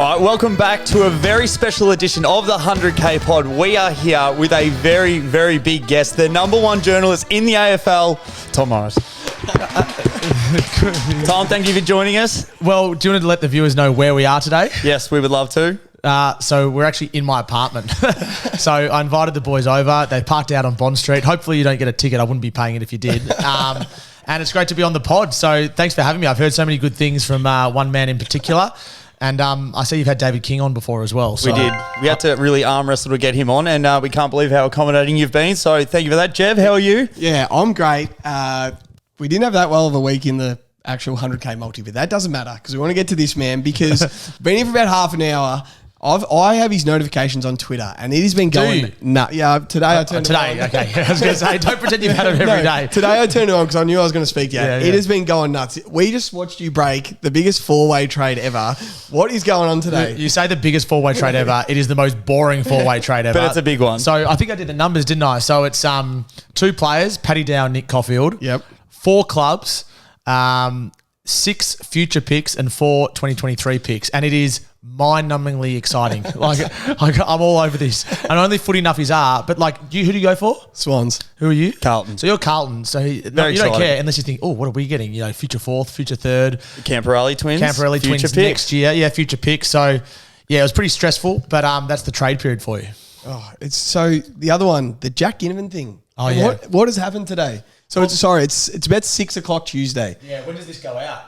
All right, welcome back to a very special edition of the 100K Pod. We are here with a very, very big guest, the number one journalist in the AFL, Tom Morris. Tom, thank you for joining us. Well, do you want to let the viewers know where we are today? Yes, we would love to. So we're actually in my apartment. So I invited the boys over. They parked out on Bond Street. Hopefully you don't get a ticket. I wouldn't be paying it if you did. And it's great to be on the pod. So thanks for having me. I've heard so many good things from one man in particular. And I see you've had David King on before as well. So. We did. We had to really arm wrestle to get him on, and we can't believe how accommodating you've been. So thank you for that. Jev, how are you? Yeah, I'm great. We didn't have that well of a week in the actual 100K multi, but that doesn't matter because we want to get to this man because been here for about half an hour. I have his notifications on Twitter, and it has been going. Yeah, today I turned it on. Okay. I was going to say, don't pretend you've had it every day. Today I turned it on because I knew I was going to speak to you. Yeah. It has been going nuts. We just watched you break the biggest four-way trade ever. What is going on today? You say the biggest four-way trade ever. It is the most boring four-way trade ever. But it's a big one. So I think I did the numbers, didn't I? So it's 2 players, Paddy Dow, Nick Caulfield. Yep. 4 clubs, 6 future picks and 4 2023 picks. And it is mind-numbingly exciting. I'm all over this. And only footy nuffies are. But who do you go for? Swans. Who are you? Carlton. So you're Carlton. So you don't care unless you think, oh, what are we getting? Future 4th, future 3rd. Camperelli twins. Camperelli twins pick. next year. Yeah, future picks. So yeah, it was pretty stressful. But that's the trade period for you. Oh, it's so the other one, the Jack Ginnivan thing. Oh yeah. What has happened today? So it's about 6 o'clock Tuesday. Yeah. When does this go out?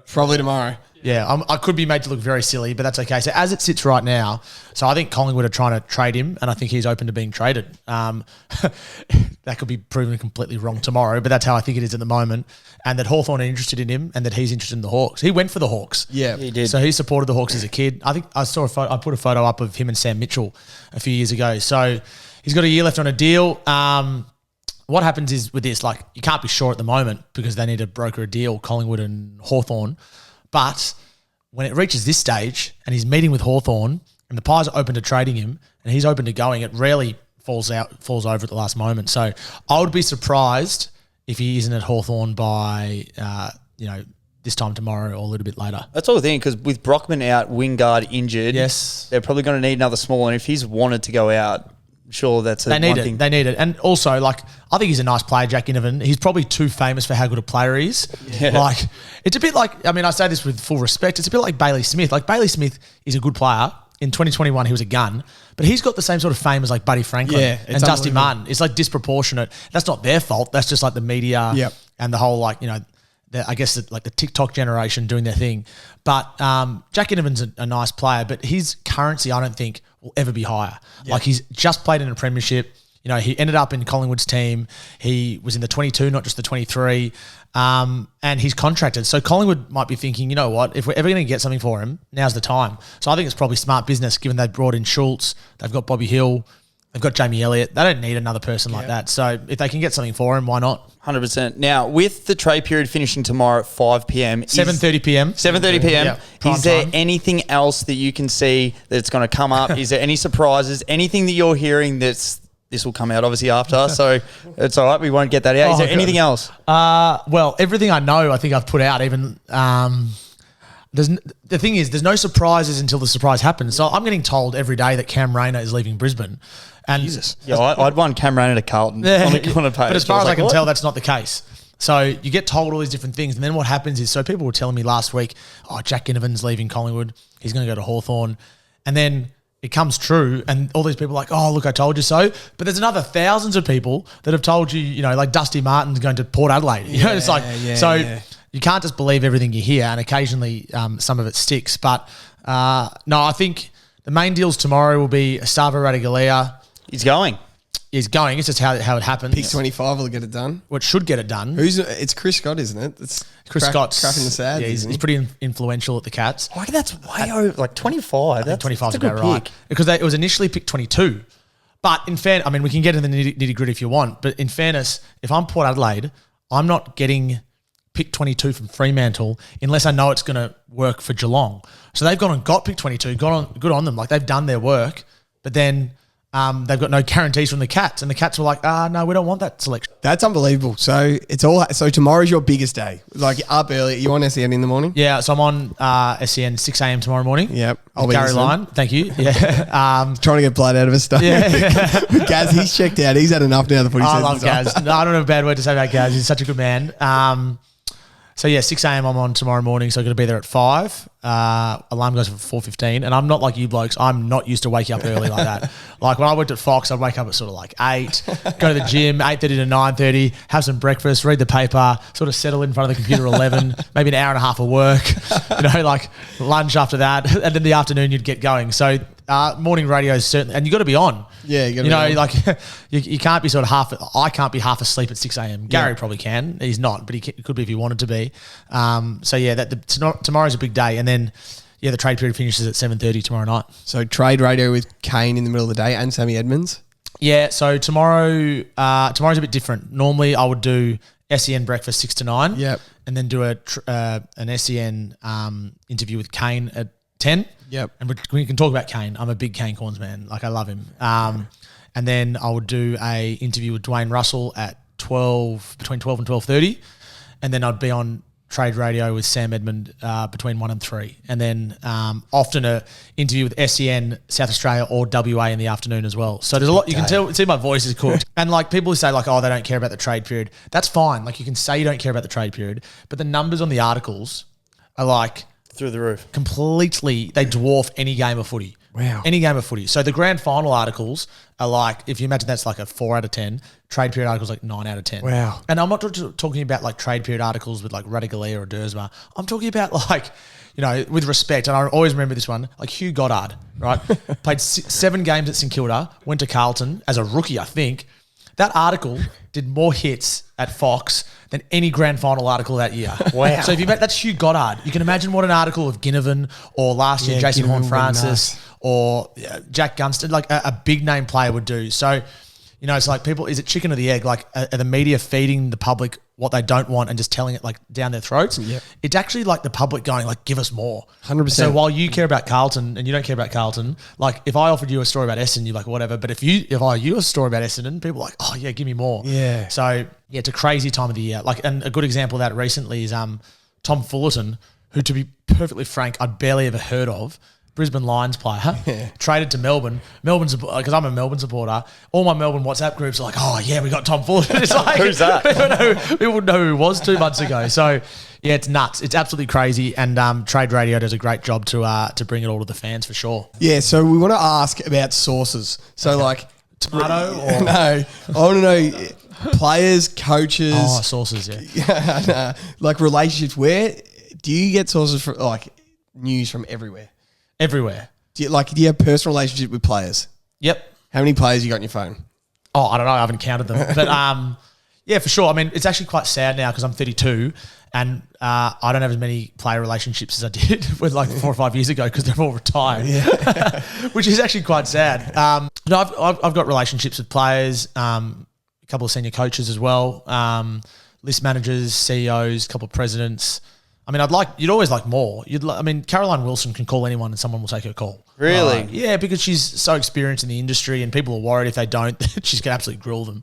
Probably tomorrow. Yeah, I could be made to look very silly, but that's okay. So as it sits right now, so I think Collingwood are trying to trade him, and I think he's open to being traded. That could be proven completely wrong tomorrow, but that's how I think it is at the moment. And that Hawthorn are interested in him, and that he's interested in the Hawks. He went for the Hawks. Yeah, he did. So he supported the Hawks as a kid. I think I saw I put a photo up of him and Sam Mitchell a few years ago. So he's got a year left on a deal. What happens is with this, you can't be sure at the moment because they need to broker a deal, Collingwood and Hawthorn. But when it reaches this stage and he's meeting with Hawthorn and the Pies are open to trading him and he's open to going, it rarely falls over at the last moment. So I would be surprised if he isn't at Hawthorn by, this time tomorrow or a little bit later. That's all the thing, because with Brockman out, Wingard injured, yes, they're probably going to need another small one. If he's wanted to go out, sure, that's they need it. They need it. And also, I think he's a nice player, Jack Ginnivan. He's probably too famous for how good a player he is. Yeah. It's a bit I say this with full respect, it's a bit like Bailey Smith. Bailey Smith is a good player. In 2021, he was a gun, but he's got the same sort of fame as Buddy Franklin and Dusty Martin. It's disproportionate. That's not their fault. That's just the media and the whole I guess the TikTok generation doing their thing. But Jack Ginnivan's a nice player, but his currency I don't think will ever be higher. Yeah. He's just played in a premiership. He ended up in Collingwood's team. He was in the 22, not just the 23. And he's contracted. So Collingwood might be thinking, you know what, if we're ever going to get something for him, now's the time. So I think it's probably smart business given they've brought in Schultz, they've got Bobby Hill, they've got Jamie Elliott. They don't need another person like that. So if they can get something for him, why not? 100%. Now, with the trade period finishing tomorrow at 5 p.m. 7:30 p.m. 7:30 p.m. Yeah, is there time. anything else that you can see that's going to come up? Is there any surprises? Anything that you're hearing this will come out obviously after, so it's all right. We won't get that out. Is there anything else? Well, everything I know, I think I've put out. Even the thing is, there's no surprises until the surprise happens. So I'm getting told every day that Cam Rayner is leaving Brisbane. And Jesus. Yeah, I'd want Cam Rayner to Carlton on a page. But as far as I can tell, that's not the case. So you get told all these different things, and then what happens is, so people were telling me last week, Jack Ginnivan's leaving Collingwood. He's going to go to Hawthorn. And then it comes true, and all these people are like, oh, look, I told you so. But there's another thousands of people that have told you, Dusty Martin's going to Port Adelaide. You can't just believe everything you hear, and occasionally some of it sticks. But no, I think the main deals tomorrow will be Sava Radigalia. He's going. It's just how it happens. Pick 25 will get it done. What should get it done? It's Chris Scott, isn't it? It's Chris Scott's cracking the sad. Yeah, he's pretty influential at the Cats. I think that's way over, 25. That's 25 is a good about right. pick. Because it was initially picked 22. But in fairness, we can get into the nitty gritty if you want. But in fairness, if I'm Port Adelaide, I'm not getting pick 22 from Fremantle unless I know it's going to work for Geelong. So they've gone and got pick 22, good on them. They've done their work. But then they've got no guarantees from the Cats, and the Cats were like, no, we don't want that selection. That's unbelievable. So tomorrow's your biggest day. Like up early. You on SEN in the morning? Yeah, so I'm on SEN 6 a.m. tomorrow morning. Yep. I'll Gary Line. Thank you. Yeah. Trying to get blood out of his stomach. Yeah. Gaz, he's checked out. He's had enough now. I love Gaz. No, I don't have a bad word to say about Gaz. He's such a good man. So yeah, 6 a.m. I'm on tomorrow morning, so I'm going to be there at 5. Alarm goes for 4:15, and I'm not like you blokes. I'm not used to waking up early like that. Like when I worked at Fox, I'd wake up at sort of like 8, go to the gym, 8:30 to 9:30, have some breakfast, read the paper, sort of settle in front of the computer 11, maybe an hour and a half of work, like lunch after that, and then the afternoon you'd get going. So morning radio is certainly, and you got to be on. Yeah, you got to be on. Like you can't be sort of I can't be half asleep at 6 a.m. Gary probably can. He's not, but he could be if he wanted to be. So yeah, tomorrow's a big day, and then the trade period finishes at 7:30 tomorrow night. So trade radio with Kane in the middle of the day and Sammy Edmonds. Yeah, so tomorrow's a bit different. Normally I would do SEN breakfast 6 to 9. Yep. And then do an SEN interview with Kane at 10. Yep. And we can talk about Kane. I'm a big Kane Corns man. Like I love him. And then I would do a interview with Dwayne Russell at between 12 and 12:30. And then I'd be on trade radio with Sam Edmund between 1 and 3. And then often a interview with SEN, South Australia or WA in the afternoon as well. So there's a lot, you can see my voice is cooked. And like people who say like, oh, they don't care about the trade period. That's fine. Like you can say you don't care about the trade period, but the numbers on the articles are like through the roof. Completely, they dwarf any game of footy. Wow. Any game of footy. So the grand final articles are like, if you imagine that's like a 4 out of 10, trade period articles like 9 out of 10. Wow. And I'm not talking about like trade period articles with like Radigalia or Dersma. I'm talking about like, with respect, and I always remember this one, like Hugh Goddard, right? Played 7 games at St Kilda, went to Carlton as a rookie, I think. That article did more hits at Fox than any grand final article that year. Wow. So if you bet that's Hugh Goddard, you can imagine what an article of Ginnivan or last year Jason Horne-Francis or Jack Gunston, like a big name player would do. So, it's like people, is it chicken or the egg? Like are the media feeding the public what they don't want and just telling it like down their throats? Yep. It's actually like the public going like, give us more. 100%. So while you care about Carlton and you don't care about Carlton, like if I offered you a story about Essendon, you're like, whatever. But if I offer you a story about Essendon, people are like, oh yeah, give me more. Yeah. So yeah, it's a crazy time of the year. Like, and a good example of that recently is Tom Fullerton, who to be perfectly frank, I'd barely ever heard of. Brisbane Lions player, traded to Melbourne. Because I'm a Melbourne supporter, all my Melbourne WhatsApp groups are like, oh yeah, we got Tom Fullerton. It's like, who's that? We wouldn't know who he was 2 months ago. So yeah, it's nuts. It's absolutely crazy. And Trade Radio does a great job to bring it all to the fans for sure. Yeah, so we want to ask about sources. So like Tomato or no, I want to know players, coaches. Oh, sources, yeah. Like relationships. Where do you get sources for like news from everywhere? Everywhere. Do you have personal relationship with players? Yep. How many players you got on your phone? Oh, I don't know. I haven't counted them. But yeah, for sure. I mean, it's actually quite sad now because I'm 32 and I don't have as many player relationships as I did with like 4 or 5 years ago because they're all retired, which is actually quite sad. No, I've got relationships with players, a couple of senior coaches as well, list managers, CEOs, a couple of presidents. I mean, you'd always like more. Caroline Wilson can call anyone and someone will take her call. Really? Yeah, because she's so experienced in the industry and people are worried if they don't, that she's going to absolutely grill them.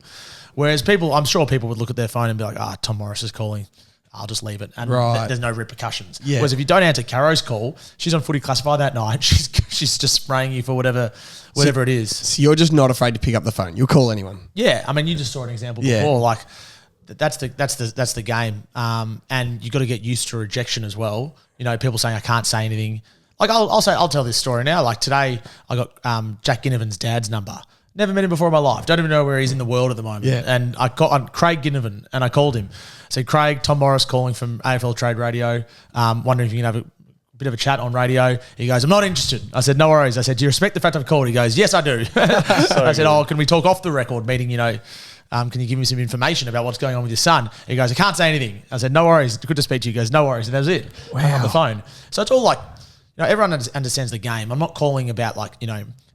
Whereas I'm sure people would look at their phone and be like, Tom Morris is calling. I'll just leave it. And there's no repercussions. Yeah. Whereas if you don't answer Caro's call, she's on Footy Classified that night. She's just spraying you for whatever it is. So you're just not afraid to pick up the phone. You'll call anyone. Yeah. I mean, you just saw an example before. Like, that's the game, and you got to get used to rejection as well. People saying I can't say anything. Like I'll tell this story now. Like today, I got Jack Ginnivan's dad's number. Never met him before in my life. Don't even know where he's in the world at the moment. Yeah. And I got Craig Ginnivan, and I called him. I said, Craig, Tom Morris calling from AFL Trade Radio. Wondering if you can have a bit of a chat on radio. He goes, I'm not interested. I said, no worries. I said, do you respect the fact I've called? He goes, yes, I do. I said, can we talk off the record meeting? Can you give me some information about what's going on with your son? He goes, I can't say anything. I said, no worries. Good to speak to you. He goes, no worries. And that was it. Wow. On the phone. So it's all like, everyone understands the game. I'm not calling about like,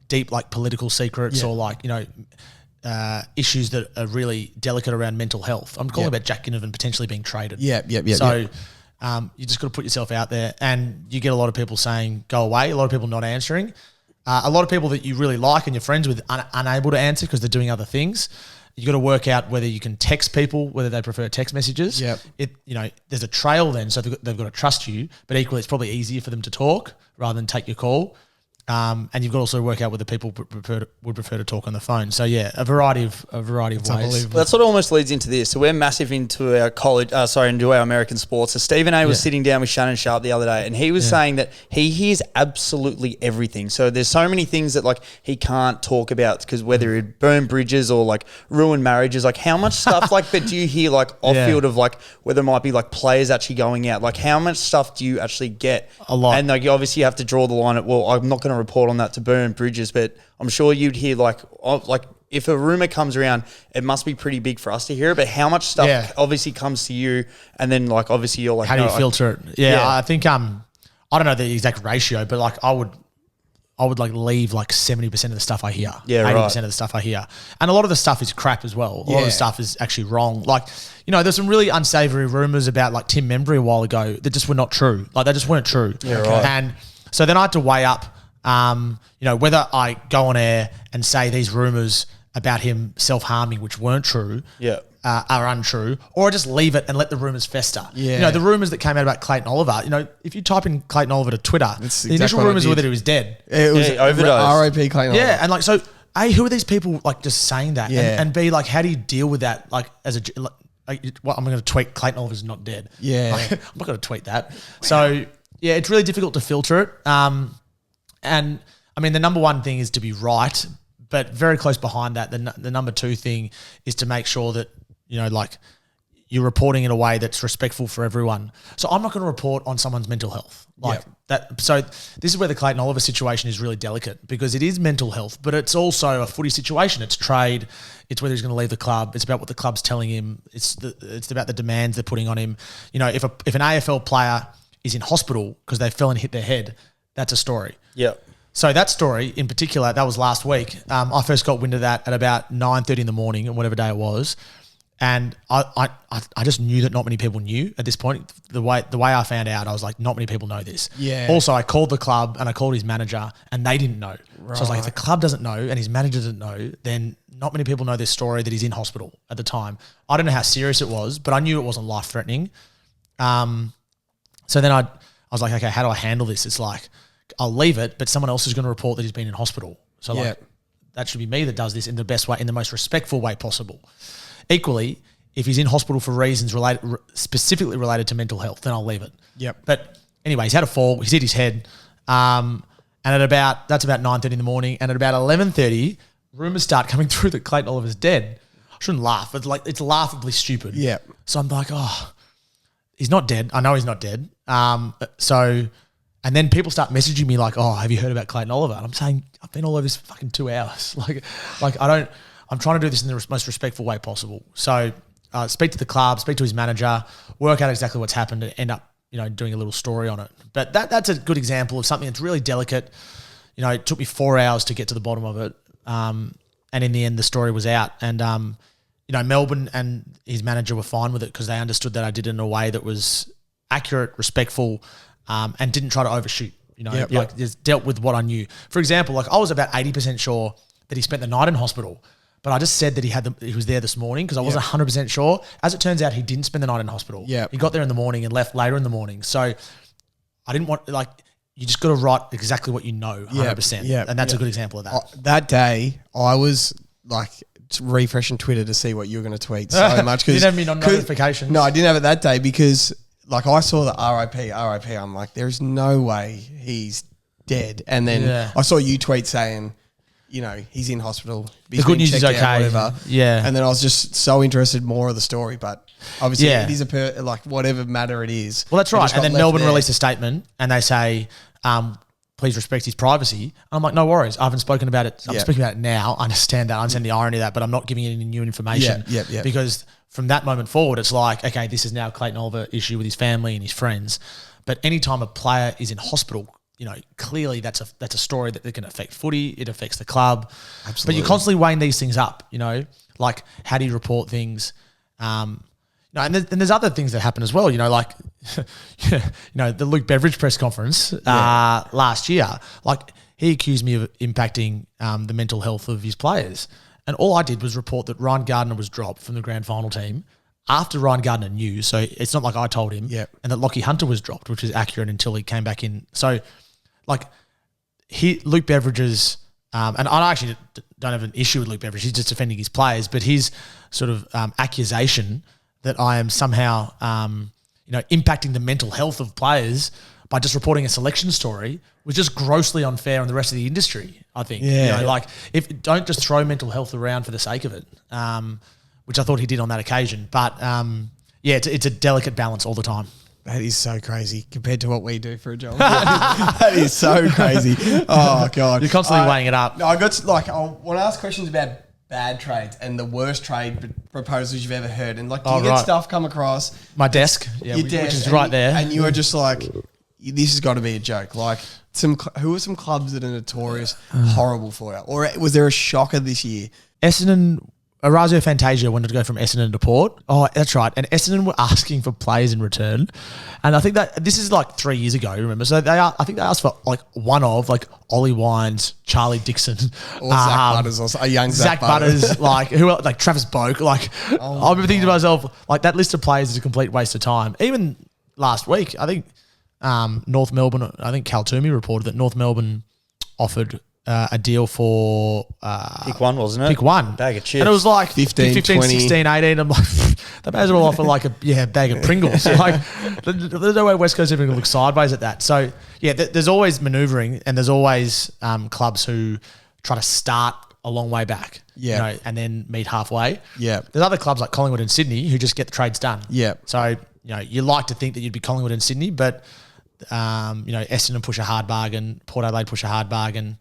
deep like political secrets or like, issues that are really delicate around mental health. I'm calling about Jack Ginnivan potentially being traded. So you just got to put yourself out there and you get a lot of people saying, go away. A lot of people not answering. A lot of people that you really like and you're friends with unable to answer because they're doing other things. You got to work out whether you can text people, whether they prefer text messages. Yep. There's a trail then, so they've got to trust you. But equally, it's probably easier for them to talk rather than take your call. And you've got to also work out whether people would prefer to talk on the phone. So yeah, a variety of ways. Well, that's what almost leads into this. So we're massive into our into our American sports. So Stephen A was sitting down with Shannon Sharp the other day, and he was saying that he hears absolutely everything. So there's so many things that like he can't talk about because whether it burn bridges or like ruin marriages, like how much stuff like that do you hear like off field of like whether it might be like players actually going out, like how much stuff do you actually get? A lot. And like obviously you have to draw the line at, well, I'm not going to report on that to burn bridges, but I'm sure you'd hear like if a rumor comes around, it must be pretty big for us to hear it. But how much stuff obviously comes to you, and then like obviously you're like, how do you filter it? Yeah, I think I don't know the exact ratio, but like I would like leave like 70% of the stuff I hear, 80% of the stuff I hear, and a lot of the stuff is crap as well. A lot of the stuff is actually wrong. Like there's some really unsavory rumors about like Tim Membry a while ago that just were not true. Like they just weren't true. Yeah, right. And so then I had to weigh up. Whether I go on air and say these rumours about him self-harming, which weren't true, are untrue, or I just leave it and let the rumours fester. Yeah. The rumours that came out about Clayton Oliver, if you type in Clayton Oliver to Twitter, the initial rumours were that he was dead. It was overdose. RIP Clayton Oliver. Yeah, and like, so, A, who are these people like just saying that? Yeah. And B, like, how do you deal with that? Like, I'm going to tweet Clayton Oliver's not dead. Yeah. Like, I'm not going to tweet that. So, yeah, it's really difficult to filter it. And I mean, the number one thing is to be right, but very close behind that, the number two thing is to make sure that, you're reporting in a way that's respectful for everyone. So I'm not going to report on someone's mental health that. So this is where the Clayton Oliver situation is really delicate because it is mental health, but it's also a footy situation. It's trade. It's whether he's going to leave the club. It's about what the club's telling him. It's about the demands they're putting on him. If an AFL player is in hospital because they fell and hit their head, that's a story. Yeah. So that story in particular, that was last week. I first got wind of that at about 9:30 in the morning and whatever day it was. And I just knew that not many people knew at this point. The way I found out, I was like, not many people know this. Yeah. Also, I called the club and I called his manager and they didn't know. Right. So I was like, if the club doesn't know and his manager doesn't know, then not many people know this story that he's in hospital at the time. I don't know how serious it was, but I knew it wasn't life-threatening. So then I was like, okay, how do I handle this? It's like, I'll leave it, but someone else is going to report that he's been in hospital. So that should be me that does this in the best way, in the most respectful way possible. Equally, if he's in hospital for reasons specifically related to mental health, then I'll leave it. Yep. But anyway, he's had a fall. He's hit his head. And that's about 9:30 in the morning. And at about 11:30, rumours start coming through that Clayton Oliver's dead. I shouldn't laugh. It's laughably stupid. Yeah. So I'm like, he's not dead. I know he's not dead. And then people start messaging me like, have you heard about Clayton Oliver? And I'm saying, I've been all over this for fucking 2 hours. I'm trying to do this in the most respectful way possible. So speak to the club, speak to his manager, work out exactly what's happened and end up, doing a little story on it. But that's a good example of something that's really delicate. It took me 4 hours to get to the bottom of it. And in the end, the story was out. And, Melbourne and his manager were fine with it because they understood that I did it in a way that was accurate, respectful, and didn't try to overshoot, just dealt with what I knew. For example, I was about 80% sure that he spent the night in hospital, but I just said that he was there this morning because I wasn't 100% sure. As it turns out, he didn't spend the night in hospital. Yeah. He got there in the morning and left later in the morning. So I didn't want, you just got to write exactly what you know 100%. Yeah. And that's a good example of that. That day, I was refreshing Twitter to see what you were going to tweet so much. You didn't have me on notifications. No, I didn't have it that day because I saw the RIP. I'm like, there's no way he's dead. And then I saw you tweet saying, he's in hospital. The good news is okay. Whatever. Yeah. And then I was just so interested more of the story, but obviously it is whatever matter it is. Well, that's right. And then Melbourne released a statement and they say, please respect his privacy. And I'm like, no worries. I haven't spoken about it. I'm speaking about it now. I understand that. I understand the irony of that, but I'm not giving any new information. Yeah. Because from that moment forward, it's like, okay, this is now a Clayton Oliver issue with his family and his friends. But anytime a player is in hospital, clearly that's a story that can affect footy. It affects the club. Absolutely. But you're constantly weighing these things up, how do you report things? And there's other things that happen as well, the Luke Beveridge press conference last year. he accused me of impacting the mental health of his players. And all I did was report that Ryan Gardner was dropped from the grand final team after Ryan Gardner knew. So it's not like I told him. Yep. And that Lockie Hunter was dropped, which is accurate until he came back in. So, like, Luke Beveridge's, and I actually don't have an issue with Luke Beveridge. He's just defending his players. But his sort of accusation that I am somehow, impacting the mental health of players by just reporting a selection story was just grossly unfair on the rest of the industry, I think. Yeah. Don't just throw mental health around for the sake of it, which I thought he did on that occasion. But, it's a delicate balance all the time. That is so crazy compared to what we do for a job. That is so crazy. Oh, God. You're constantly weighing it up. No, I want to ask questions about bad trades and the worst trade proposals you've ever heard. And, do you get stuff come across? My desk, which is right there. And you are just like, this has got to be a joke. Like, who are some clubs that are notorious, horrible for you? Or was there a shocker this year? Essendon, Orazio Fantasia wanted to go from Essendon to Port. Oh, that's right. And Essendon were asking for players in return. And I think that this is 3 years ago, remember? So I think they asked for one of Ollie Wines, Charlie Dixon. Or Zach Butters, or a young Zach Butters. Who else? Travis Boak. I remember thinking to myself, that list of players is a complete waste of time. Even last week, I think North Melbourne, I think Cal Toomey reported that North Melbourne offered a deal for pick one, wasn't it? Pick one. Bag of chips. And it was 15, 20. 16, 18. I'm like, they may as well offer a bag of Pringles. There's no way West Coast even going to look sideways at that. So, there's always manoeuvring, and there's always clubs who try to start a long way back, and then meet halfway. Yeah. There's other clubs like Collingwood and Sydney who just get the trades done. Yeah. So, you like to think that you'd be Collingwood and Sydney, but, Essendon push a hard bargain, Port Adelaide push a hard bargain.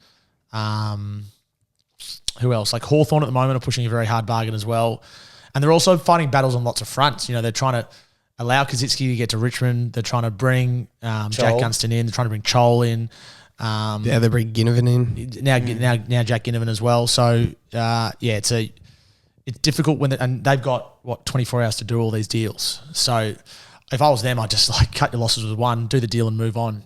Who else? Hawthorn at the moment are pushing a very hard bargain as well. And they're also fighting battles on lots of fronts. They're trying to allow Kaczynski to get to Richmond. They're trying to bring Jack Gunston in. They're trying to bring Chol in. They bring Ginnivan in. Now Jack Ginnivan as well. So, it's difficult and they've got, 24 hours to do all these deals. So if I was them, I'd just cut your losses with one, do the deal and move on,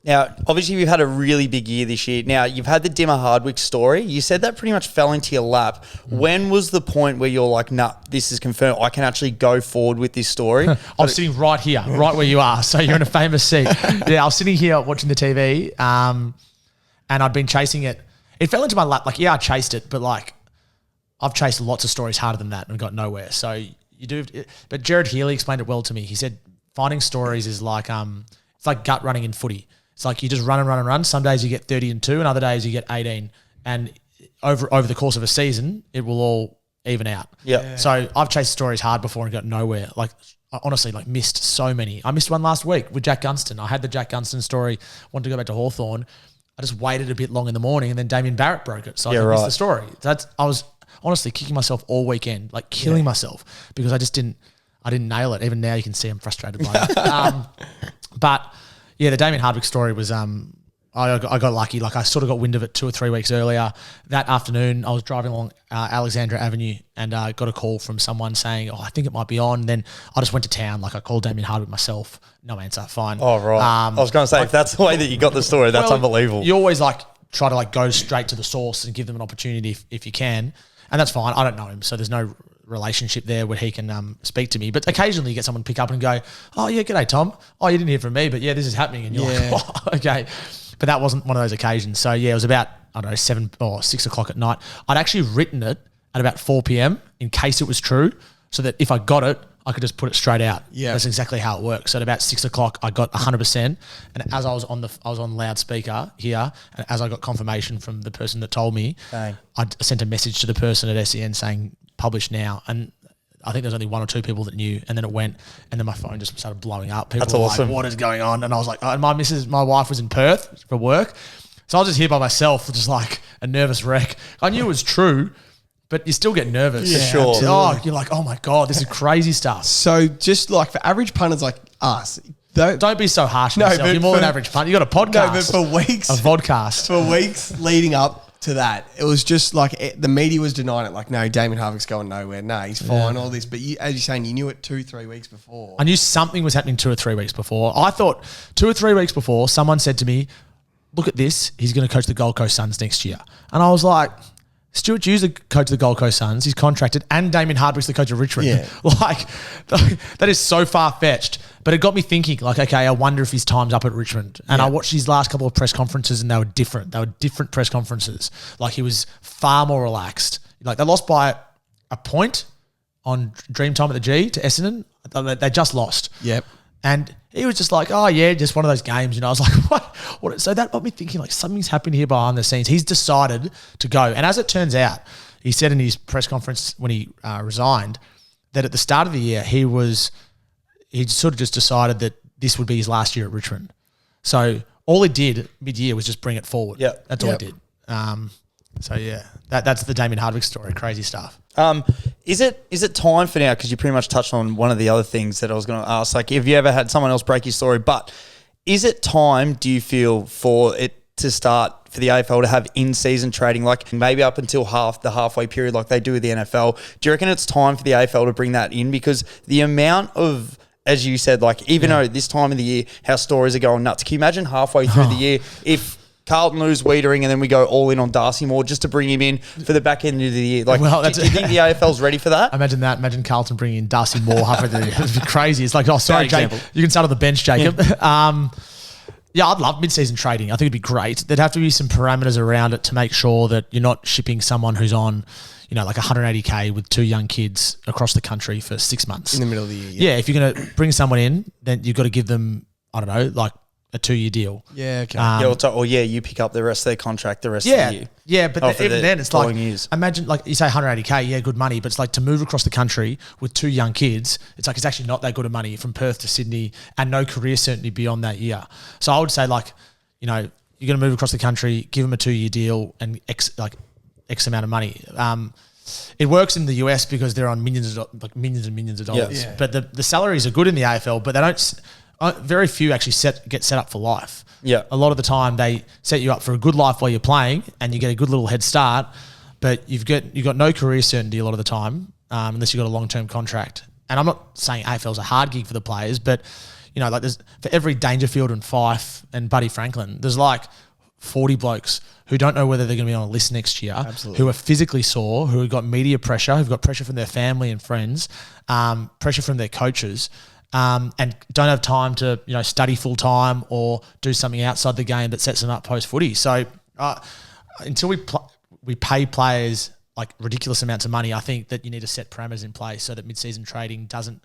Now, obviously, we've had a really big year this year. Now, you've had the Damien Hardwick story. You said that pretty much fell into your lap. When was the point where you're like, nah, this is confirmed. I can actually go forward with this story? I'm sitting right here, right where you are. So you're in a famous seat. I was sitting here watching the TV and I'd been chasing it. It fell into my lap. I chased it, but I've chased lots of stories harder than that and got nowhere. So you do. But Jared Healy explained it well to me. He said finding stories is it's like gut running in footy. It's you just run and run and run. Some days you get 30 and 2 and other days you get 18. And over the course of a season, it will all even out. Yeah. So I've chased stories hard before and got nowhere. I honestly missed so many. I missed one last week with Jack Gunston. I had the Jack Gunston story, wanted to go back to Hawthorn. I just waited a bit long in the morning and then Damien Barrett broke it. So I missed the story. I was honestly kicking myself all weekend, killing myself because I didn't nail it. Even now you can see I'm frustrated by it. But yeah, the Damien Hardwick story was, I got lucky. I sort of got wind of it 2 or 3 weeks earlier. That afternoon, I was driving along Alexandra Avenue and got a call from someone saying, I think it might be on. Then I just went to town. I called Damien Hardwick myself. No answer. Fine. Oh, right. I was going to say, if that's the way that you got the story, that's unbelievable. You always try to go straight to the source and give them an opportunity if you can. And that's fine. I don't know him, so there's no relationship there where he can speak to me. But occasionally you get someone pick up and go, oh, yeah, g'day, Tom. Oh, you didn't hear from me, but yeah, this is happening. And you're like, okay. But that wasn't one of those occasions. So, yeah, it was about, 7 or 6 o'clock at night. I'd actually written it at about 4 p.m. in case it was true so that if I got it, I could just put it straight out. Yeah. That's exactly how it works. So at about 6 o'clock, I got 100%. And as I was on loudspeaker here, and as I got confirmation from the person that told me, I sent a message to the person at SEN saying, publish now. And I think there's only 1 or 2 people that knew. And then it went, and then my phone just started blowing up. People were awesome. What is going on? And I was like, and my wife was in Perth for work. So I was just here by myself, just a nervous wreck. I knew it was true, but you still get nervous. Yeah, sure. Oh, you're like, oh my God, this is crazy stuff. So just for average punters like us, don't be so harsh on yourself. You're more than average punter. You got a podcast. No, but for weeks. A vodcast. For weeks leading up to that, it was just the media was denying it. No, Damien Hardwick's going nowhere. No, he's fine, all this. But as you're saying, you knew it 2-3 weeks before. I knew something was happening 2 or 3 weeks before. I thought 2 or 3 weeks before, someone said to me, look at this. He's going to coach the Gold Coast Suns next year. And I was like, Stuart Hughes, the coach of the Gold Coast Suns, he's contracted, and Damien Hardwick's the coach of Richmond. Yeah. Like, that is so far-fetched. But it got me thinking, like, okay, I wonder if his time's up at Richmond. And I watched his last couple of press conferences, and they were different. They were different press conferences. Like, he was far more relaxed. Like, they lost by a point on Dreamtime at the G to Essendon. They just lost. Yep. And he was just like, oh, yeah, just one of those games. I was like, what? So that got me thinking, like, something's happened here behind the scenes. He's decided to go. And as it turns out, he said in his press conference when he resigned that at the start of the year, he sort of just decided that this would be his last year at Richmond. So all he did mid-year was just bring it forward. Yeah. That's all he did. So, yeah, that's the Damien Hardwick story. Crazy stuff. Is it time for now? Because you pretty much touched on one of the other things that I was going to ask. Like, have you ever had someone else break your story? But is it time, do you feel, for it to start for the AFL to have in-season trading, like maybe up until the halfway period like they do with the NFL? Do you reckon it's time for the AFL to bring that in? Because the amount of, as you said, like even though this time of the year, how stories are going nuts. Can you imagine halfway through the year if Carlton lose Wiedering and then we go all in on Darcy Moore just to bring him in for the back end of the year? Like, do you think the AFL's ready for that? Imagine that. Imagine Carlton bringing in Darcy Moore halfway through the year. It'd be crazy. It's like, oh, sorry, Jake, you can start on the bench, Jacob. Yeah, I'd love mid-season trading. I think it'd be great. There'd have to be some parameters around it to make sure that you're not shipping someone who's on, like 180K with 2 young kids across the country for 6 months. In the middle of the year. Yeah, if you're going to bring someone in, then you've got to give them, I don't know, like a 2-year deal. Yeah, okay. You pick up the rest of their contract the rest of the year. Yeah, but even then it's like, years. Imagine like you say 180K, yeah, good money, but it's like to move across the country with 2 young kids, it's like it's actually not that good of money from Perth to Sydney and no career certainty beyond that year. So I would say like, you're going to move across the country, give them a 2-year deal and X amount of money. It works in the US because they're on millions and millions of dollars. Yeah. But the salaries are good in the AFL, but they don't. Very few actually get set up for life. Yeah. A lot of the time they set you up for a good life while you're playing and you get a good little head start, but you've got no career certainty a lot of the time unless you've got a long-term contract. And I'm not saying AFL's a hard gig for the players, but like there's for every Dangerfield and Fife and Buddy Franklin, there's like 40 blokes who don't know whether they're going to be on a list next year, Absolutely. who are physically sore, who have got media pressure, who've got pressure from their family and friends, pressure from their coaches, and don't have time to study full time or do something outside the game that sets them up post footy. So until we pay players like ridiculous amounts of money, I think that you need to set parameters in place so that mid-season trading doesn't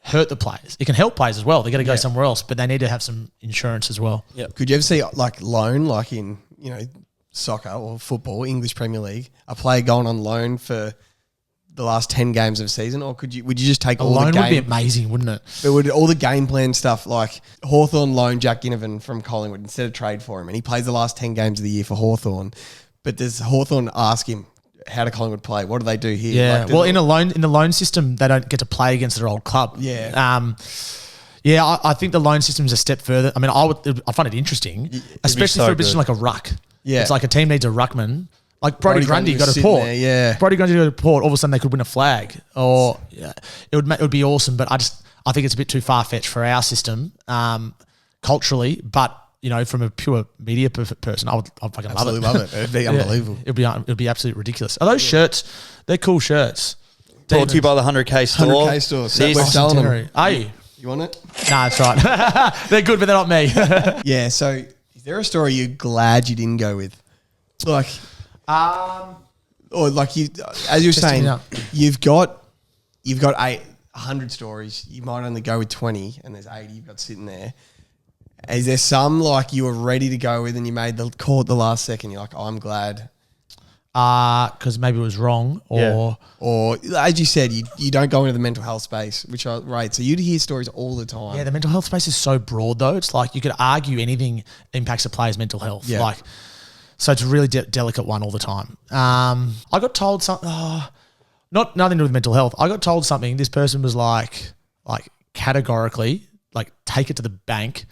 hurt the players. It can help players as well. They got to go somewhere else, but they need to have some insurance as well. Yeah. Could you ever see like loan, like in soccer or football, English Premier League, a player going on loan for the last 10 games of a season, or would you just take all the game? Loan would be amazing, wouldn't it? But would all the game plan stuff, like Hawthorn loan Jack Ginnivan from Collingwood instead of trade for him, and he plays the last 10 games of the year for Hawthorn, but does Hawthorn ask him, how do Collingwood play? What do they do here? Yeah, in the loan system, they don't get to play against their old club. Yeah. I think the loan system is a step further. I mean, I find it interesting, especially for a position like a ruck. Yeah. It's like a team needs a ruckman. Like Brody Grundy got to Port. Brody Grundy got to Port. All of a sudden they could win a flag, or it would be awesome. But I think it's a bit too far fetched for our system culturally. But from a pure media person, I'd fucking absolutely love it. It'd be unbelievable. It'd be absolutely ridiculous. Are those shirts? They're cool shirts. Brought to you by the 100K store. 100K store. We're selling them. Are you? You want it? Nah, that's right. They're good, but they're not me. Yeah. So, is there a story you're glad you didn't go with? Like, or like you, as you were saying, you've got 100 stories. You might only go with 20, and there's 80 you've got sitting there. Is there some like you were ready to go with, and you made the call at the last second? You're like, oh, I'm glad. Because maybe it was wrong, or as you said, you don't go into the mental health space, which I rate. So you'd hear stories all the time. Yeah, the mental health space is so broad though. It's like you could argue anything impacts a player's mental health. Yeah. So it's a really delicate one all the time. I got told something. Nothing to do with mental health. I got told something. This person was like categorically like take it to the bank.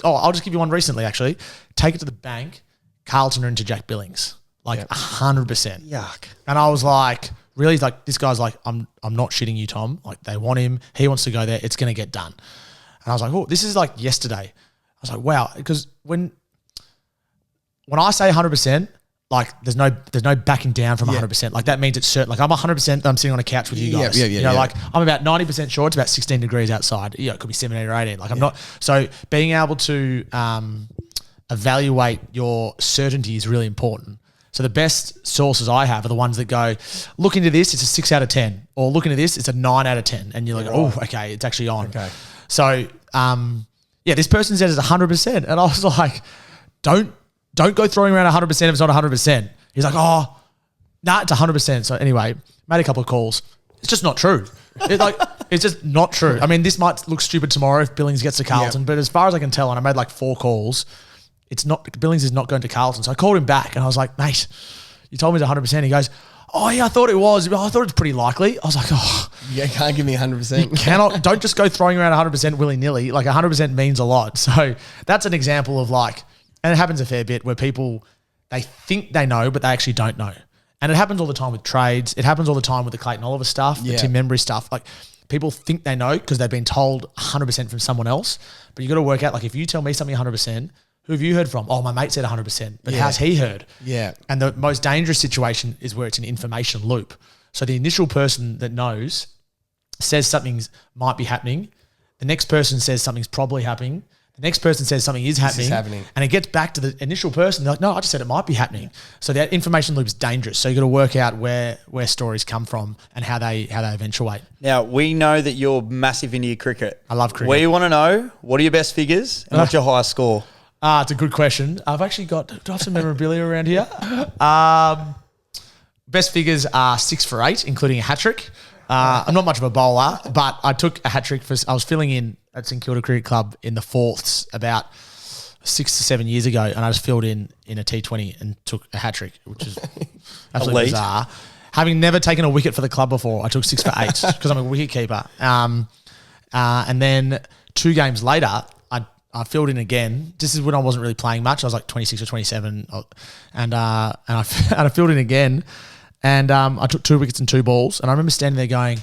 I'll just give you one recently actually. Take it to the bank. Carlton are into Jack Billings. 100%. Yuck. And I was like, really? Like this guy's like, I'm not shitting you, Tom. Like they want him. He wants to go there. It's going to get done. And I was like, oh, this is like yesterday. I was like, wow. Because when when I say 100%, like there's no backing down from 100%. Like that means it's certain. Like I'm 100% that I'm sitting on a couch with you guys. Like I'm about 90% sure it's about 16 degrees outside. It could be 17 or 18. Like I'm not. So being able to evaluate your certainty is really important. So the best sources I have are the ones that go, look into this, it's a 6 out of 10. Or look into this, it's a 9 out of 10. And you're like, oh, okay, it's actually on. Okay. So, this person said it's 100%. And I was like, don't go throwing around 100% if it's not 100%. He's like, oh, nah, it's 100%. So anyway, made a couple of calls. It's just not true. It's just not true. I mean, this might look stupid tomorrow if Billings gets to Carlton, but as far as I can tell, and I made like 4 calls, Billings is not going to Carlton. So I called him back and I was like, mate, you told me it's 100%. He goes, oh yeah, I thought it was. I thought it was pretty likely. I was like, oh. You can't give me 100%. Don't just go throwing around 100% willy-nilly. Like 100% means a lot. So that's an example of like, and it happens a fair bit where people, they think they know, but they actually don't know. And it happens all the time with trades. It happens all the time with the Clayton Oliver stuff, the Tim Membry stuff. Like people think they know because they've been told 100% from someone else. But you got to work out, like if you tell me something 100%, who have you heard from? Oh, my mate said 100%. But how's he heard? Yeah. And the most dangerous situation is where it's an information loop. So the initial person that knows says something might be happening. The next person says something's probably happening. The next person says something is happening. And it gets back to the initial person. They're like, no, I just said it might be happening. So that information loop is dangerous. So you got to work out where stories come from and how they eventuate. Now, we know that you're massive into your cricket. I love cricket. We want to know, what are your best figures and what's your highest score? It's a good question. I've actually do I have some memorabilia around here? Best figures are 6 for 8, including a hat-trick. I'm not much of a bowler, but I took a hat-trick I was filling in at St Kilda Cricket Club in the fourths about 6 to 7 years ago, and I just filled in a T20 and took a hat-trick, which is absolutely bizarre. Having never taken a wicket for the club before, I took 6 for 8 because I'm a wicket keeper. And then 2 games later, I filled in again. This is when I wasn't really playing much. I was like 26 or 27, and I filled in again, and I took 2 wickets and 2 balls. And I remember standing there going,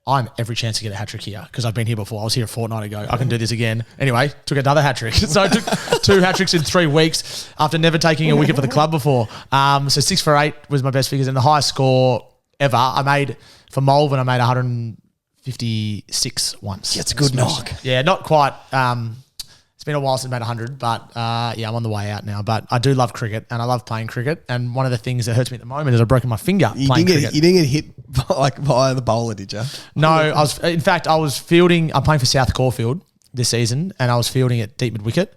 I'm every chance to get a hat trick here because I've been here before. I was here a fortnight ago. I can do this again. Anyway, took another hat trick. So I took 2 hat tricks in 3 weeks after never taking a wicket for the club before. So 6 for 8 was my best figures, and the highest score ever I made for Malvern. I made 156 once. That's a good knock. Yeah, not quite. It's been a while since I made 100, but I'm on the way out now. But I do love cricket, and I love playing cricket. And one of the things that hurts me at the moment is I've broken my finger playing cricket. You didn't get hit by the bowler, did you? No, I was fielding. I'm playing for South Caulfield this season, and I was fielding at deep mid wicket.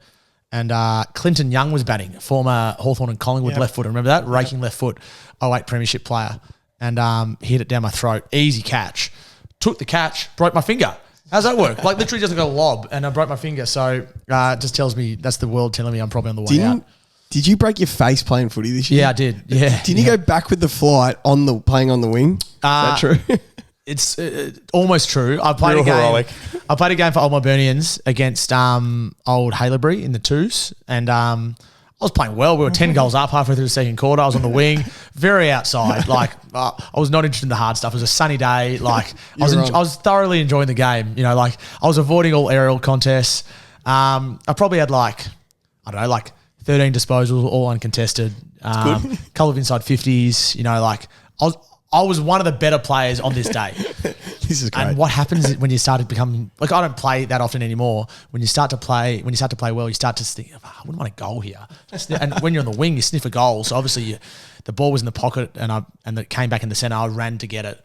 And Clinton Young was batting, former Hawthorn and Collingwood left footer. Remember that? Raking left foot, 08 premiership player. And hit it down my throat. Easy catch. Took the catch, broke my finger. How's that work? Like literally just like a lob, and I broke my finger. So it just tells me that's the world telling me I'm probably on the way out. Did you break your face playing footy this year? Yeah, I did. Yeah. Didn't you go back with the flight playing on the wing? Is that true? It's almost true. I played a game for Old Melburnians against Old Haileybury in the twos, and I was playing well. We were 10 goals up halfway through the second quarter. I was on the wing, very outside. Like I was not interested in the hard stuff. It was a sunny day. Like I was thoroughly enjoying the game. You know, like I was avoiding all aerial contests. I probably had like 13 disposals, all uncontested. Couple of inside 50s. You know, like I was one of the better players on this day. This is great. And what happens is when you start to become like, I don't play that often anymore. When you start to play well, you start to think, I wouldn't want a goal here. And when you're on the wing, you sniff a goal. So obviously the ball was in the pocket and it came back in the centre. I ran to get it.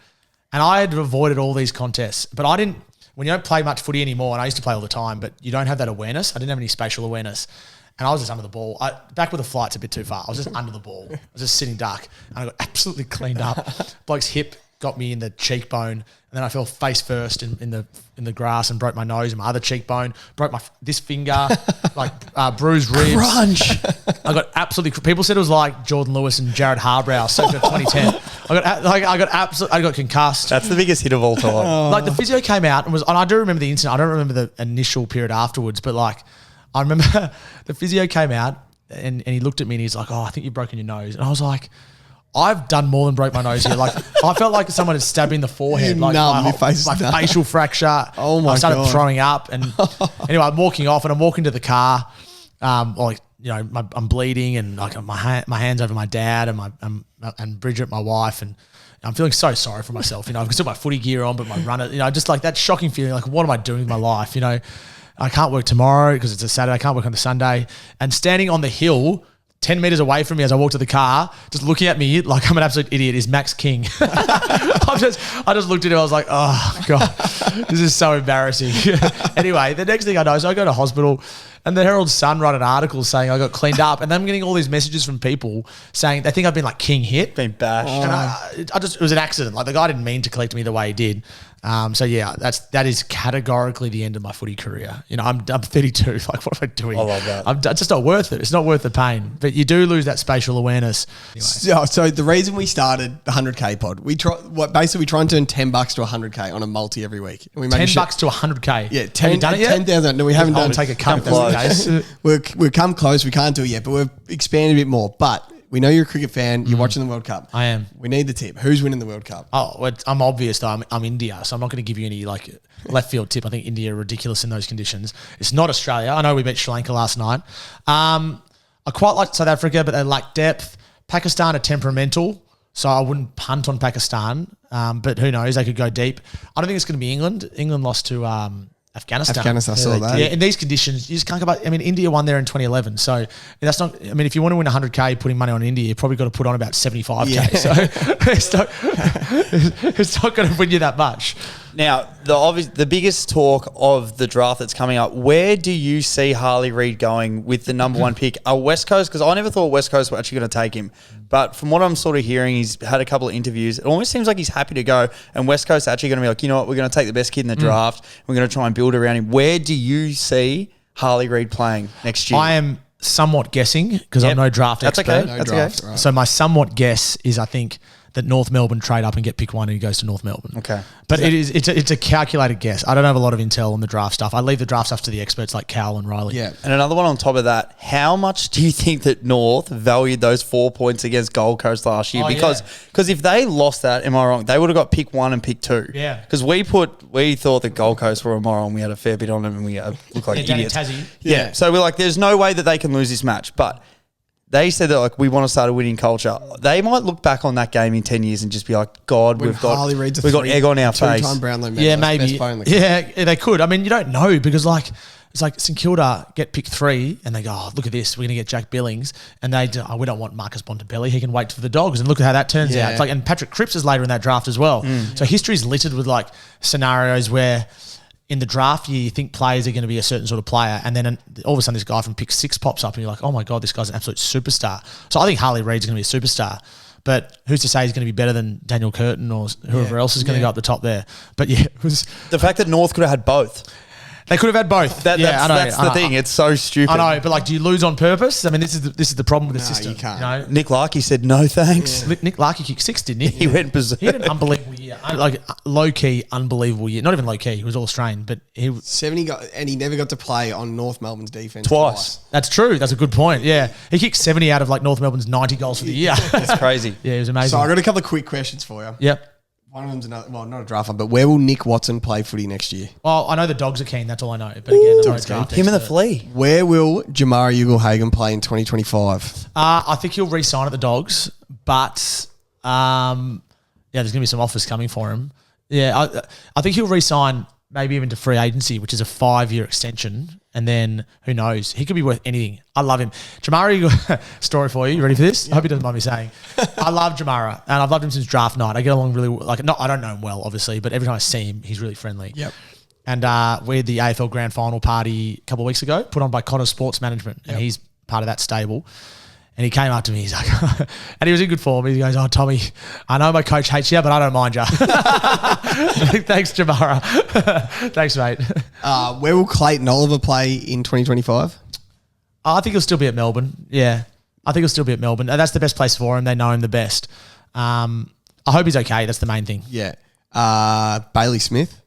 And I had avoided all these contests, but I didn't, when you don't play much footy anymore, and I used to play all the time, but you don't have that awareness. I didn't have any spatial awareness. And I was just under the ball. Back with the flight's a bit too far. I was just under the ball. I was just sitting duck. And I got absolutely cleaned up. Bloke's hip got me in the cheekbone. And then I fell face first in the grass and broke my nose and my other cheekbone. Broke this finger, bruised ribs. Crunch. I got absolutely... People said it was like Jordan Lewis and Jared Harbrow, circa 2010. I got concussed. That's the biggest hit of all time. Like the physio came out and I do remember the incident. I don't remember the initial period afterwards, but like... I remember the physio came out and he looked at me and he's like, oh, I think you've broken your nose. And I was like, I've done more than break my nose here. Like I felt like someone had stabbed me in the forehead. Like my facial fracture. Oh my God. I started throwing up. And anyway, I'm walking off and I'm walking to the car. I'm bleeding and like my hands over my dad and Bridget, my wife, and I'm feeling so sorry for myself. I've still my footy gear on, but my runner, just like that shocking feeling, like what am I doing with my life? I can't work tomorrow because it's a Saturday. I can't work on the Sunday. And standing on the hill 10 metres away from me as I walk to the car, just looking at me like I'm an absolute idiot, is Max King. I just looked at him. I was like, oh, God, this is so embarrassing. Anyway, the next thing I know is I go to hospital and the Herald Sun wrote an article saying I got cleaned up, and then I'm getting all these messages from people saying they think I've been like king hit. Been bashed. And it was an accident. Like the guy didn't mean to collect me the way he did. So yeah, that is categorically the end of my footy career. I'm 32. Like, what am I doing? I love that. It's just not worth it. It's not worth the pain. But you do lose that spatial awareness. Anyway. So the reason we started the 100K pod, we try and turn $10 to 100K on a multi every week. And we make $10 to 100K. Yeah, have you done it yet? 10,000. No, we haven't done it. Take a cut. We've come close. We can't do it yet, but we've expanded a bit more. But we know you're a cricket fan. You're watching the World Cup. I am. We need the tip. Who's winning the World Cup? Oh, well, I'm obvious though. I'm India, so I'm not going to give you any like left field tip. I think India are ridiculous in those conditions. It's not Australia. I know we beat Sri Lanka last night. I quite like South Africa, but they lack depth. Pakistan are temperamental, so I wouldn't punt on Pakistan. But who knows? They could go deep. I don't think it's going to be England. England lost to Afghanistan. I saw that. Yeah, in these conditions, you just can't go back. I mean, India won there in 2011. So that's not, I mean, if you want to win 100K putting money on India, you probably got to put on about 75K. Yeah. So it's not going to win you that much. Now, the biggest talk of the draft that's coming up, where do you see Harley Reid going with the number one pick? West Coast? Because I never thought West Coast were actually going to take him. But from what I'm sort of hearing, he's had a couple of interviews. It almost seems like he's happy to go. And West Coast are actually going to be like, you know what, we're going to take the best kid in the draft. We're going to try and build around him. Where do you see Harley Reid playing next year? I am somewhat guessing because I'm no draft expert. That's okay. That's okay. Right. So my somewhat guess is I think that North Melbourne trade up and get pick one and he goes to North Melbourne. Okay. But it's a calculated guess. I don't have a lot of intel on the draft stuff. I leave the draft stuff to the experts like Cal and Riley. Yeah. And another one on top of that, how much do you think that North valued those 4 points against Gold Coast last year? Because if they lost that, am I wrong? They would have got pick 1 and pick 2. Yeah. Because we thought that Gold Coast were a moron. We had a fair bit on them and we looked like idiots. Tassie. Yeah. So we're like, there's no way that they can lose this match. But they said that like we want to start a winning culture. They might look back on that game in 10 years and just be like, God, we've got egg on our face. Two-time Brownlow medalist, yeah, maybe. Yeah, they could. I mean, you don't know because like it's like St Kilda get pick 3 and they go, oh, look at this, we're going to get Jack Billings, and we don't want Marcus Bontempelli. He can wait for the Dogs, and look at how that turns out. It's like, and Patrick Cripps is later in that draft as well. So history's littered with like scenarios where in the draft year, you think players are going to be a certain sort of player, and then all of a sudden this guy from pick 6 pops up and you're like, oh my God, this guy's an absolute superstar. So I think Harley Reid's going to be a superstar, but who's to say he's going to be better than Daniel Curtin or whoever else is going to go up the top there. But yeah, it was the fact that North could have had both. They could have had both. That's the thing. It's so stupid. I know, but like, do you lose on purpose? I mean, this is the problem with the system. You can't. You know? Nick Larkey said no thanks. Yeah. Nick Larkey kicked 6, didn't he? He went berserk. He had an unbelievable year. Like low-key, unbelievable year. Not even low-key. He was all Australian, but he 70 and he never got to play on North Melbourne's defense twice. That's true. That's a good point. Yeah. He kicked 70 out of like North Melbourne's 90 goals for the year. It's crazy. Yeah, it was amazing. So I got a couple of quick questions for you. Yep. One of them's not a draft one, but where will Nick Watson play footy next year? Well, I know the Dogs are keen. That's all I know. But again, I'm not a draft him and the expert. flea. Where will Jamara Ugle-Hagan play in 2025? I think he'll re-sign at the Dogs, but there's going to be some offers coming for him. Yeah, I think he'll re-sign maybe even to free agency, which is a 5-year extension. And then who knows? He could be worth anything. I love him. Jamara, story for you. You ready for this? Yep. I hope he doesn't mind me saying. I love Jamara, and I've loved him since draft night. I get along really like. I don't know him well, obviously, but every time I see him, he's really friendly. Yep. And we had the AFL Grand Final party a couple of weeks ago, put on by Connor Sports Management, and he's part of that stable. And he came up to me, he's like, and he was in good form. He goes, oh, Tommy, I know my coach hates you, but I don't mind you. Thanks, Jamara. Thanks, mate. Where will Clayton Oliver play in 2025? I think he'll still be at Melbourne. Yeah. I think he'll still be at Melbourne. That's the best place for him. They know him the best. I hope he's okay. That's the main thing. Yeah. Bailey Smith?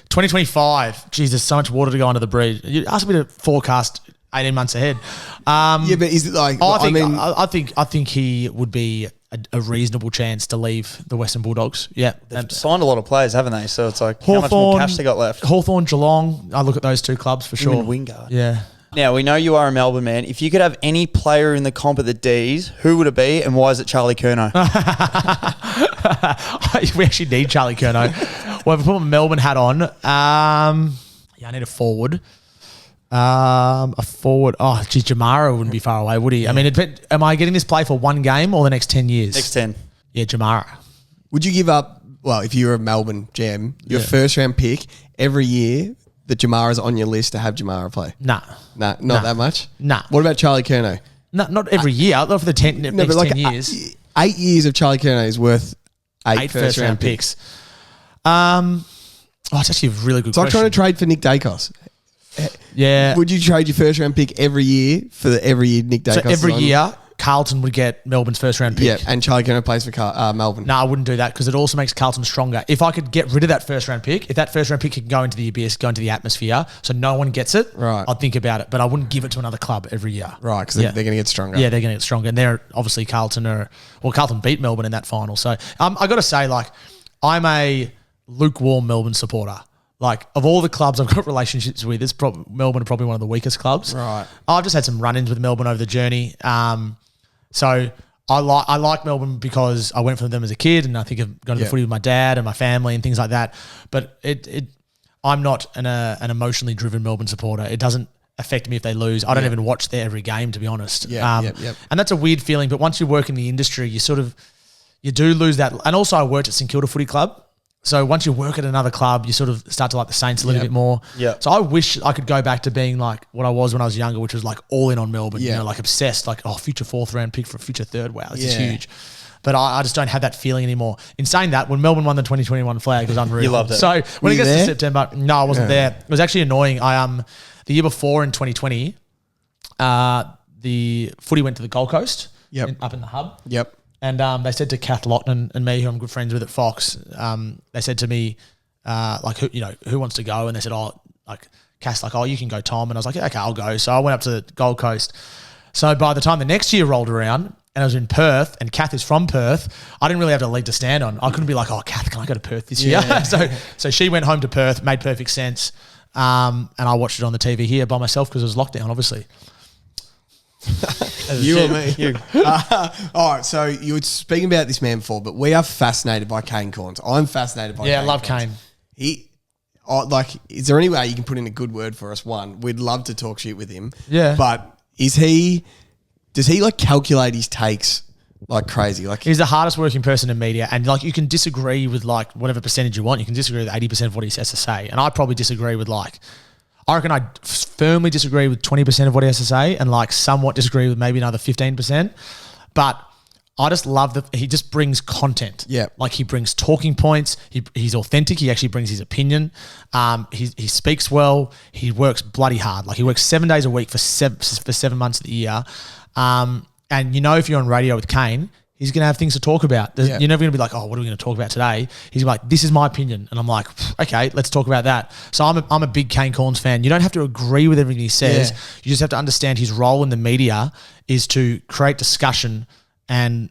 2025. Jeez, there's so much water to go under the bridge. You asked me to forecast 18 months ahead. But is it like... I think he would be a reasonable chance to leave the Western Bulldogs. Yeah. They've signed a lot of players, haven't they? So it's like, how much more cash they got left? Hawthorn, Geelong. I look at those two clubs for sure. Wingard. Yeah. Now, we know you are a Melbourne man. If you could have any player in the comp at the Ds, who would it be and why is it Charlie Curnow? We actually need Charlie Curnow. Well, if I put my Melbourne hat on, I need a forward. A forward. Oh, geez, Jamara wouldn't be far away, would he? I mean, am I getting this play for one game or the next 10 years? Next 10. Yeah, Jamara. Would you give up, well, if you're a Melbourne GM, your first round pick every year that Jamara's on your list to have Jamara play? Nah, not that much? Nah. What about Charlie Curnow? No, not every year. Not for the next 10 years. 8 years of Charlie Curnow is worth eight first round picks. It's actually a really good It's like question. trying to trade for Nick Dacos. Yeah. Would you trade your first round pick every year for every year Nick Dacos? So every year, Carlton would get Melbourne's first round pick. Yeah, and Charlie Curnow plays for Melbourne. No, I wouldn't do that because it also makes Carlton stronger. If I could get rid of that first round pick, if that first round pick can go into the abyss, go into the atmosphere, so no one gets it, right, I'd think about it. But I wouldn't give it to another club every year. Right, because they're going to get stronger. Yeah, they're going to get stronger. And they're obviously Carlton beat Melbourne in that final. So I got to say, I'm a lukewarm Melbourne supporter. Of all the clubs I've got relationships with, Melbourne are probably one of the weakest clubs. Right. I've just had some run-ins with Melbourne over the journey. So I like Melbourne because I went for them as a kid, and I think I've gone to the footy with my dad and my family and things like that. But I'm not an emotionally driven Melbourne supporter. It doesn't affect me if they lose. I don't even watch their every game, to be honest. And that's a weird feeling. But once you work in the industry, you do lose that. And also, I worked at St Kilda Footy Club. So once you work at another club, you sort of start to like the Saints a little bit more. Yeah. So I wish I could go back to being like what I was when I was younger, which was all in on Melbourne. Yeah. Obsessed. Future 4th round pick for a future 3rd. Wow, this is huge. But I just don't have that feeling anymore. In saying that, when Melbourne won the 2021 flag, it was unreal. You loved it. So when it gets to September, no, I wasn't there. It was actually annoying. The year before in 2020, the footy went to the Gold Coast. Up in the hub. Yep. And they said to Kath Lawton and me, who I'm good friends with at Fox, they said to me, who wants to go? And they said, Kath's you can go, Tom. And I was like, yeah, okay, I'll go. So I went up to the Gold Coast. So by the time the next year rolled around and I was in Perth, and Kath is from Perth, I didn't really have a leg to stand on. I couldn't be like, Kath, can I go to Perth this year? So she went home to Perth, made perfect sense. And I watched it on the TV here by myself because it was lockdown, obviously. You or me? You. All right, so you were speaking about this man before, but we are fascinated by Kane Corns. I'm fascinated by Kane. I love Corns. Kane. Is there any way you can put in a good word for us? One, we'd love to talk shit with him. Yeah. But does he calculate his takes like crazy? He's the hardest working person in media, and you can disagree with whatever percentage you want. You can disagree with 80% of what he has to say. And I probably disagree with I reckon I firmly disagree with 20% of what he has to say, and somewhat disagree with maybe another 15%. But I just love that he just brings content. Yeah. He brings talking points. He's authentic. He actually brings his opinion. He speaks well. He works bloody hard. He works 7 days a week for 7 months of the year. And if you're on radio with Kane, he's going to have things to talk about. You're never going to be like, what are we going to talk about today? He's like, this is my opinion. And I'm like, okay, let's talk about that. So I'm a big Kane Corns fan. You don't have to agree with everything he says. Yeah. You just have to understand his role in the media is to create discussion, and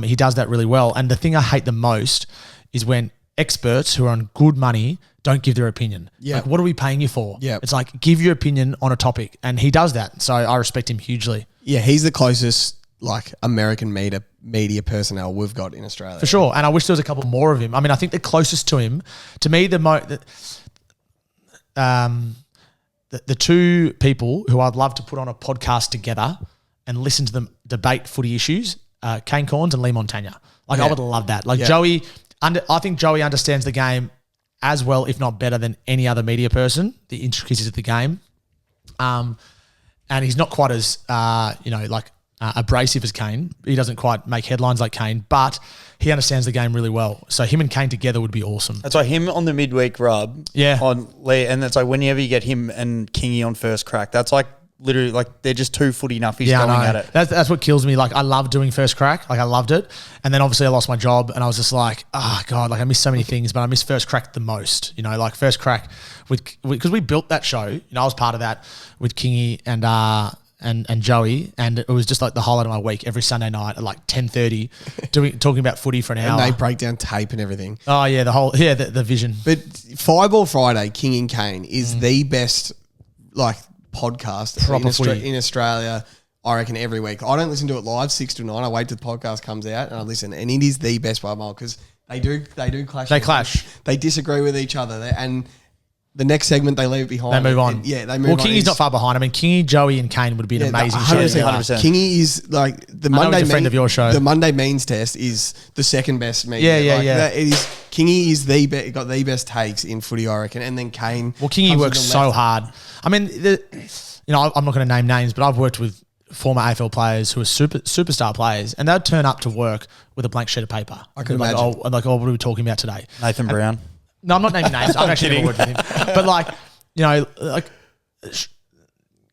he does that really well. And the thing I hate the most is when experts who are on good money don't give their opinion. Yeah. What are we paying you for? Yeah. It's give your opinion on a topic. And he does that. So I respect him hugely. Yeah, he's the closest American media personnel we've got in Australia. For sure. And I wish there was a couple more of him. I mean, I think the closest to him, to me, the two people who I'd love to put on a podcast together and listen to them debate footy issues, Kane Corns and Lee Montagna. I would love that. Joey, I think Joey understands the game as well, if not better, than any other media person, the intricacies of the game. And he's not quite as, abrasive as Kane. He doesn't quite make headlines like Kane, but he understands the game really well. So him and Kane together would be awesome. That's why him on the midweek rub on Lee, and that's whenever you get him and Kingy on first crack, that's literally they're just two footy nuffies going at it. That's what kills me. I love doing first crack. I loved it. And then obviously I lost my job and I was just God, I miss so many things, but I miss first crack the most. First crack because we built that show. I was part of that with Kingy and Joey, and it was just the highlight of my week every Sunday night at 10:30 talking about footy for an hour. And they break down tape and everything. Oh yeah, the vision. But Fireball Friday, King and Kane is the best podcast Proper footy. in Australia, I reckon, every week. I don't listen to it live 6 to 9. I wait till the podcast comes out and I listen. And it is the best by a mile because they do clash. They clash. They disagree with each other. And the next segment, they leave it behind. They move on. They move on. Well, Kingy's not far behind. I mean, Kingy, Joey, and Kane would be an amazing show. 100%. Kingy is like the I know Monday he's a friend of your show. The Monday means test is the second best mean. Yeah. It is. Kingy is got the best takes in footy, I reckon. And then Kane. Well, Kingy works so hard. I mean, I'm not going to name names, but I've worked with former AFL players who are superstar players, and they'd turn up to work with a blank sheet of paper. I can imagine. imagine. What are we talking about today? Nathan Brown. No, I'm not naming names. I've actually never worked with him. But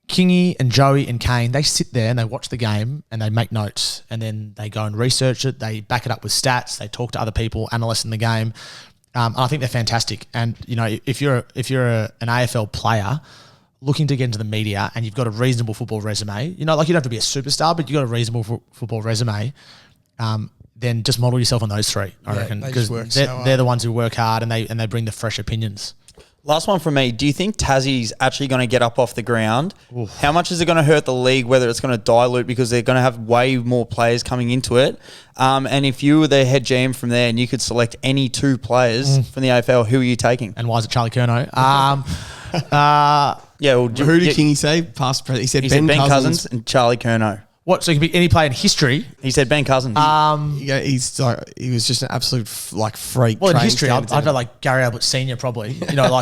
Kingy and Joey and Kane, they sit there and they watch the game and they make notes and then they go and research it. They back it up with stats. They talk to other people, analysts in the game. And I think they're fantastic. And, if you're an AFL player looking to get into the media and you've got a reasonable football resume, you don't have to be a superstar, but you've got a reasonable football resume, then just model yourself on those three, I reckon. Because they're the ones who work hard and they bring the fresh opinions. Last one from me. Do you think Tassie's actually going to get up off the ground? Oof. How much is it going to hurt the league, whether it's going to dilute because they're going to have way more players coming into it? And if you were the head GM from there and you could select any 2 players from the AFL, who are you taking? And why is it Charlie Curnow? Who did Kingy say? Past president. He said Ben Cousins and Charlie Curnow. What? So he could be any player in history? He said Ben Cousins. He was just an absolute freak. Well, in history, I'd go like Gary Ablett Senior, probably.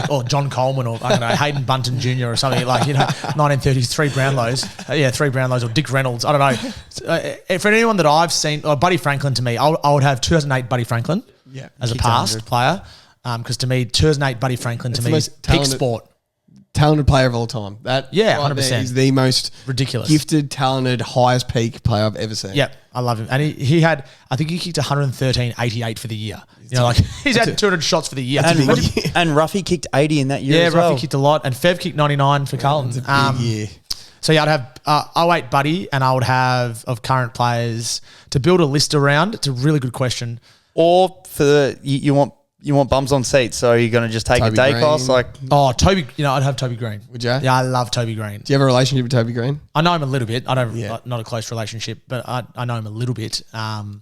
Or John Coleman, or I don't know, Hayden Bunton Jr. or something 1930s, 3 Brownlows. 3 Brownlows, or Dick Reynolds. I don't know. For anyone that I've seen, or Buddy Franklin to me, I would have 2008 Buddy Franklin as a past player. Because to me, 2008 Buddy Franklin to me is peak sport. Talented player of all time. That 100% is the most ridiculous, gifted, talented, highest peak player I've ever seen. Yep, I love him, and he had, I think he kicked 113.88 for the year. He's had 200 shots for the year. And Ruffy kicked 80 in that year. as well. Ruffy kicked a lot, and Fev kicked 99 for Carlton. Big year. So I'd have 08 Buddy, and I would have of current players to build a list around. It's a really good question. Or for you want bums on seats, so you're going to just take Toby a day Green. cost? Toby, I'd have Toby Green. Would you? Yeah, I love Toby Green. Do you have a relationship with Toby Green? I know him a little bit. I don't, not a close relationship, but I know him a little bit. And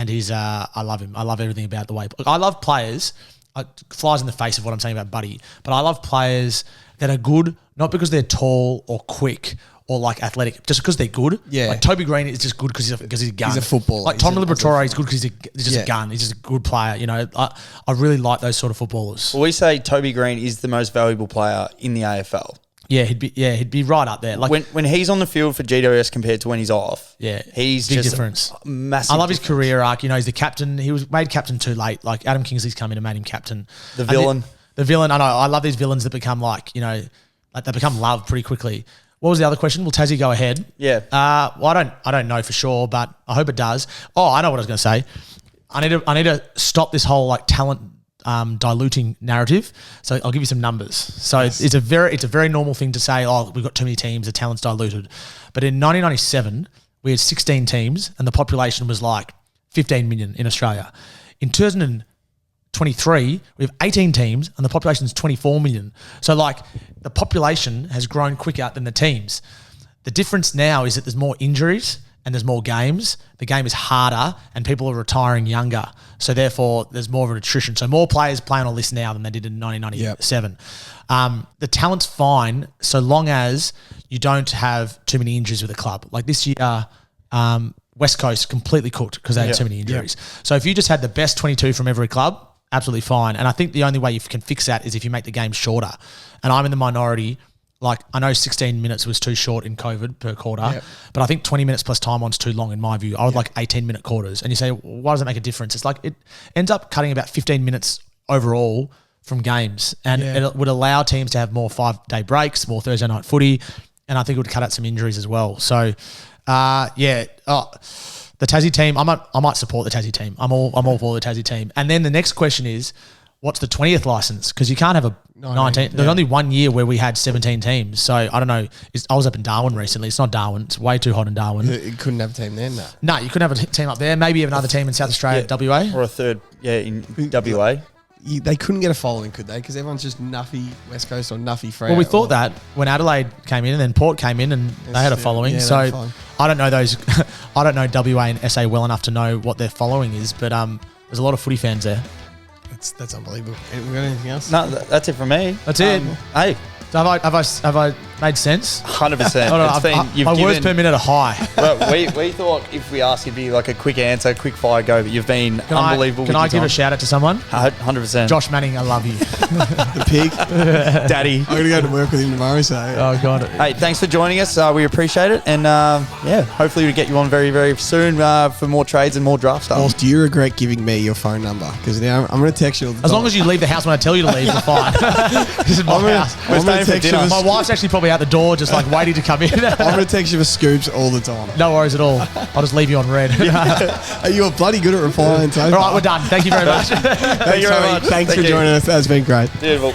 he's, I love him. I love everything about the way. I love players. It flies in the face of what I'm saying about Buddy, but I love players that are good, not because they're tall or quick or like athletic, just because they're good. Yeah. Like Toby Green is just good because he's a gun. He's a footballer. Like Tom Liberatore is good because he's just a gun. He's just a good player. I really like those sort of footballers. Well, we say Toby Green is the most valuable player in the AFL. Yeah, he'd be right up there. Like when he's on the field for GWS compared to when he's off. Yeah, he's big just difference. Massive. I love his difference. career arc. He's the captain. He was made captain too late. Like Adam Kingsley's come in and made him captain. The villain. The villain. I know. I love these villains that become like they become loved pretty quickly. What was the other question? Will Tassie go ahead? Yeah. Well, I don't know for sure, but I hope it does. Oh, I know what I was going to say. I need to stop this whole talent diluting narrative. So I'll give you some numbers. So it's a very normal thing to say. Oh, we've got too many teams. The talent's diluted. But in 1997, we had 16 teams, and the population was like 15 million in Australia. In 2023, we have 18 teams and the population is 24 million. So the population has grown quicker than the teams. The difference now is that there's more injuries and there's more games. The game is harder and people are retiring younger. So therefore there's more of an attrition. So more players playing on this now than they did in 1997. The talent's fine so long as you don't have too many injuries with the club. Like this year, West Coast completely cooked because they had too many injuries. So if you just had the best 22 from every club, absolutely fine. And I think the only way you can fix that is if you make the game shorter. And I'm in the minority. I know 16 minutes was too short in COVID per quarter, but I think 20 minutes plus time on's too long in my view. I would like 18-minute quarters. And you say, why does it make a difference? It's it ends up cutting about 15 minutes overall from games. And it would allow teams to have more 5-day breaks, more Thursday night footy. And I think it would cut out some injuries as well. So, the Tassie team, I might support the Tassie team. I'm all for the Tassie team. And then the next question is, what's the 20th license? Because you can't have a 19. There's only 1 year where we had 17 teams. So I don't know. I was up in Darwin recently. It's not Darwin. It's way too hot in Darwin. You couldn't have a team there, no. No, you couldn't have a team up there. Maybe you have another team in South Australia, WA. Or a third, in WA. they couldn't get a following, could they? Because everyone's just nuffy West Coast or nuffy Freo. Well, we thought that when Adelaide came in and then Port came in and they had a following. So I don't know those. I don't know WA and SA well enough to know what their following is, but there's a lot of footy fans there. That's unbelievable. We got anything else? No, that's it from me. That's it. Hey. So have I made sense? 100%. My words per minute are high. Well, we thought if we asked, it'd be like a quick answer, quick fire go, but you've been unbelievable. Can I give a shout out to someone? 100%. Josh Manning, I love you. The pig. Daddy. I'm going to go to work with him tomorrow, so. Oh, God. Hey, thanks for joining us. We appreciate it. And hopefully we get you on very, very soon for more trades and more draft stuff. Whilst, do you regret giving me your phone number? Because now I'm going to text you all the time. As long as you leave the house when I tell you to leave, we're fine. This is my house. I'm going to text you. My wife's actually probably out the door just like waiting to come in. I'm going to text you for scoops all the time. No worries at all. I'll just leave you on red. You're bloody good at replying. All right, we're done. Thank you very much. Thanks for joining us. That's been great. Beautiful.